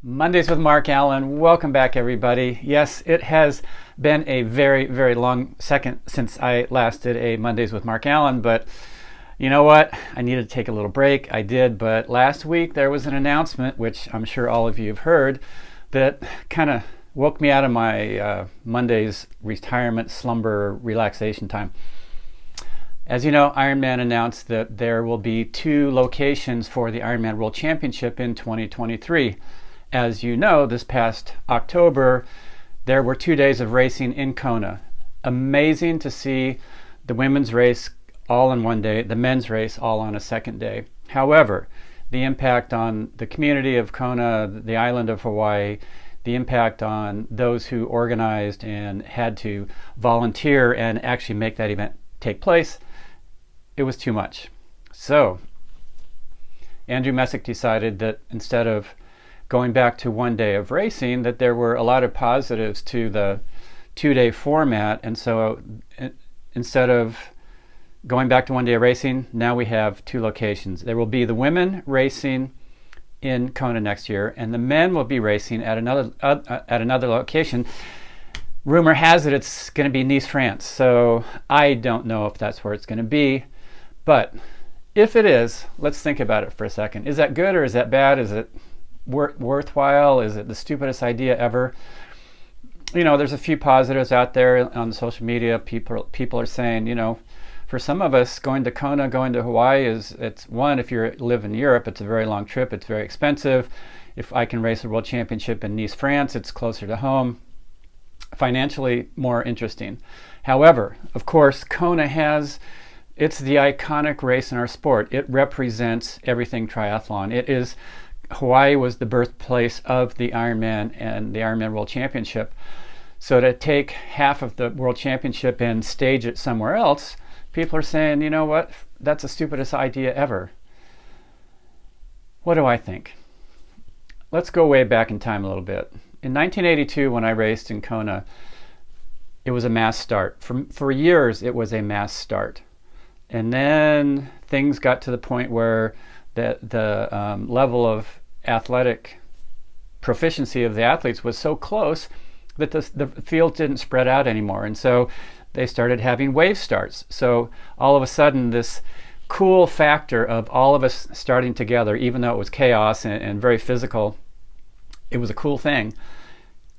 Mondays with Mark Allen. Welcome back, everybody. Yes, it has been a very, very long second since I last did a Mondays with Mark Allen, but you know what? I needed to take a little break. I did, but last week there was an announcement, which I'm sure all of you have heard, that kind of woke me out of my Mondays retirement, slumber, relaxation time. As you know, Ironman announced that there will be 2 locations for the IRONMAN World Championship in 2023. As you know, this past October, there were 2 days of racing in Kona. Amazing to see the women's race all in one day, the men's race all on a second day. However, the impact on the community of Kona, the island of Hawaii, the impact on those who organized and had to volunteer and actually make that event take place, it was too much. So, Andrew Messick decided that instead of going back to 1 day of racing, that there were a lot of positives to the 2-day format. And so instead of going back to 1 day of racing, now we have 2 locations. There will be the women racing in Kona next year, and the men will be racing at another location. Rumor has it it's going to be Nice, France. So I don't know if that's where it's going to be. But if it is, let's think about it for a second. Is that good or is that bad? Is it worthwhile? Is it the stupidest idea ever? You know, there's a few positives out there on social media. People are saying, you know, for some of us, going to Kona, going to Hawaii it's one, if you live in Europe, it's a very long trip, it's very expensive. If I can race a world championship in Nice, France, it's closer to home. Financially more interesting. However, of course, Kona it's the iconic race in our sport. It represents everything triathlon. Hawaii was the birthplace of the Ironman and the IRONMAN World Championship. So to take half of the World Championship and stage it somewhere else, people are saying, you know what, that's the stupidest idea ever. What do I think? Let's go way back in time a little bit. In 1982, when I raced in Kona, it was a mass start. For years, it was a mass start. And then things got to the point where the level of athletic proficiency of the athletes was so close that the field didn't spread out anymore. And so they started having wave starts. So all of a sudden, this cool factor of all of us starting together, even though it was chaos and very physical, it was a cool thing.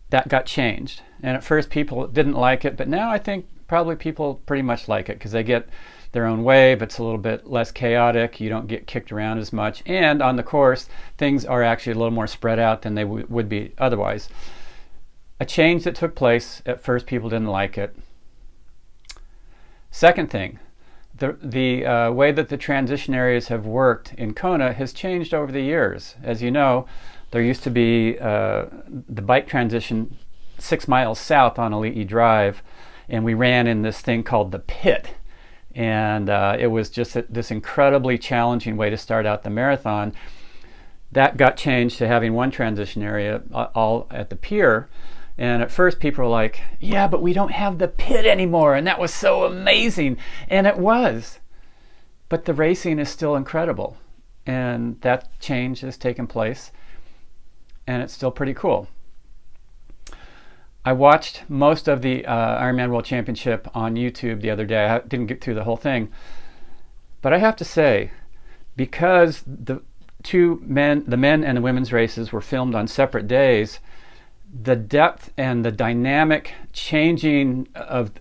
That got changed. And at first people didn't like it, but now I think probably people pretty much like it because they get their own wave. It's a little bit less chaotic. You don't get kicked around as much. And on the course, things are actually a little more spread out than they would be otherwise. A change that took place. At first, people didn't like it. Second thing, the way that the transition areas have worked in Kona has changed over the years. As you know, there used to be the bike transition 6 miles south on Ali'i Drive, and we ran in this thing called the pit. And it was just this incredibly challenging way to start out the marathon. That got changed to having one transition area all at the pier. And at first people were like, yeah, but we don't have the pit anymore. And that was so amazing. And it was. But the racing is still incredible. And that change has taken place. And it's still pretty cool. I watched most of the IRONMAN World Championship on YouTube the other day. I didn't get through the whole thing. But I have to say, because the men and the women's races were filmed on separate days, the depth and the dynamic changing of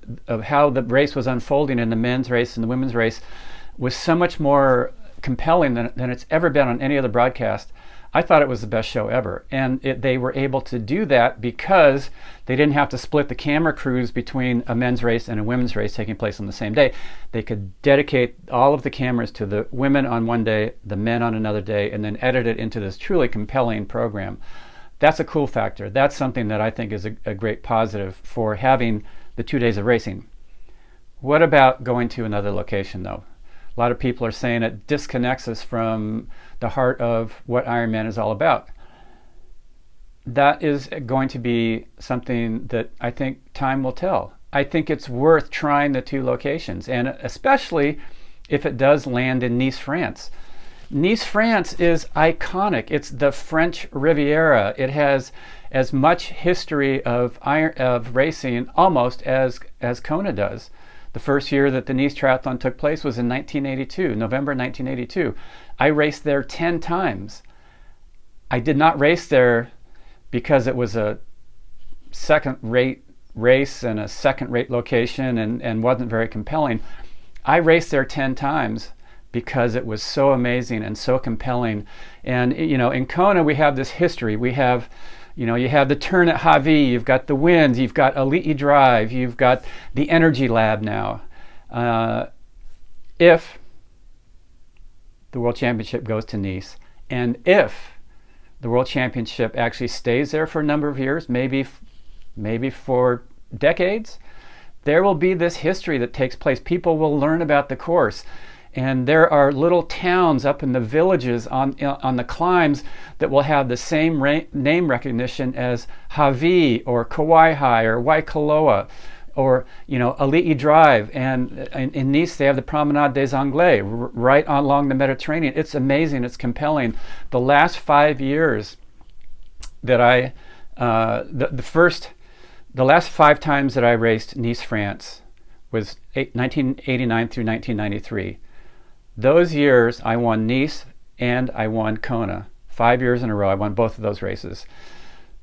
how the race was unfolding in the men's race and the women's race was so much more compelling than it's ever been on any other broadcast. I thought it was the best show ever. And they were able to do that because they didn't have to split the camera crews between a men's race and a women's race taking place on the same day. They could dedicate all of the cameras to the women on one day, the men on another day, and then edit it into this truly compelling program. That's a cool factor. That's something that I think is a great positive for having the 2 days of racing. What about going to another location, though? A lot of people are saying it disconnects us from the heart of what Ironman is all about. That is going to be something that I think time will tell. I think it's worth trying the 2 locations, and especially if it does land in Nice, France. Nice, France is iconic. It's the French Riviera. It has as much history of racing almost as Kona does. The first year that the Nice Triathlon took place was in 1982, November 1982. I raced there 10 times. I did not race there because it was a second-rate race and a second-rate location and wasn't very compelling. I raced there 10 times because it was so amazing and so compelling. And in Kona we have this history. We have, you have the turn at Hawi, you've got the winds, you've got Elite Drive, you've got the Energy Lab now. If the World Championship goes to Nice, and if the World Championship actually stays there for a number of years, maybe for decades, there will be this history that takes place. People will learn about the course. And there are little towns up in the villages on the climbs that will have the same name recognition as Hawi or Kauai High or Waikoloa or Elite Drive. And in Nice they have the Promenade des Anglais right along the Mediterranean. It's amazing. It's compelling. The last 5 years that the last 5 times that I raced Nice, France was 1989 through 1993. Those years I won Nice and I won Kona. 5 years in a row I won both of those races.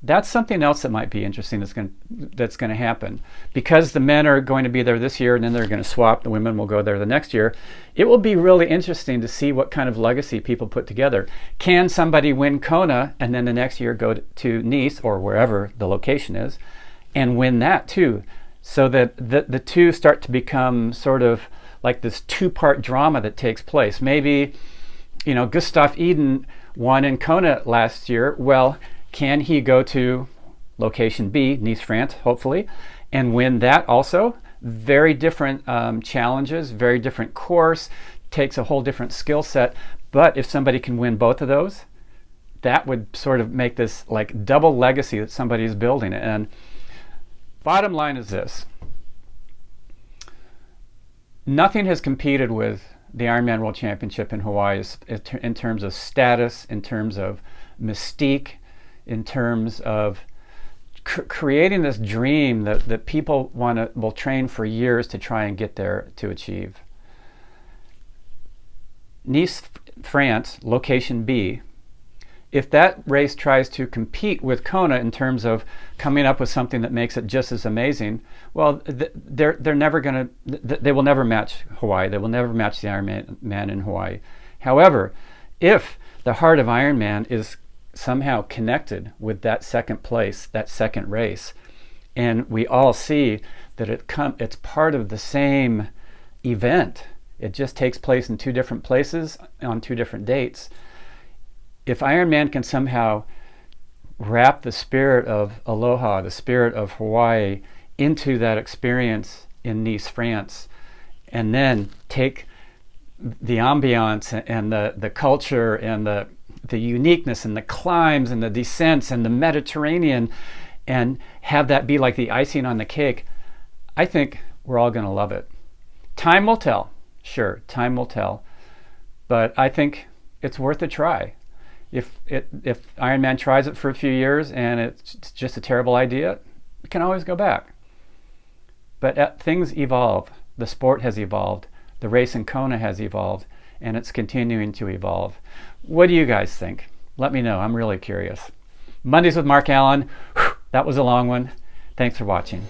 That's something else that might be interesting that's going to happen. Because the men are going to be there this year and then they're going to swap, the women will go there the next year. It will be really interesting to see what kind of legacy people put together. Can somebody win Kona and then the next year go to Nice or wherever the location is and win that too? So that the two start to become sort of like this 2-part drama that takes place. Maybe, Gustav Eden won in Kona last year. Well, can he go to location B, Nice, France, hopefully, and win that also? Very different challenges, very different course, takes a whole different skill set. But if somebody can win both of those, that would sort of make this like double legacy that somebody is building. And bottom line is this. Nothing has competed with the Ironman World Championship in Hawaii in terms of status, in terms of mystique, in terms of creating this dream that people will train for years to try and get there to achieve. Nice, France, location B. If that race tries to compete with Kona in terms of coming up with something that makes it just as amazing, well, they're never going to. They will never match Hawaii. They will never match the Ironman in Hawaii. However, if the heart of Ironman is somehow connected with that second place, that second race, and we all see that it's part of the same event. It just takes place in 2 different places on 2 different dates. If Ironman can somehow wrap the spirit of Aloha, the spirit of Hawaii, into that experience in Nice, France, and then take the ambiance and the culture and the uniqueness and the climbs and the descents and the Mediterranean and have that be like the icing on the cake, I think we're all going to love it. Time will tell. Sure, time will tell. But I think it's worth a try. If Ironman tries it for a few years and it's just a terrible idea, we can always go back. But things evolve. The sport has evolved. The race in Kona has evolved, and it's continuing to evolve. What do you guys think? Let me know. I'm really curious. Mondays with Mark Allen. That was a long one. Thanks for watching.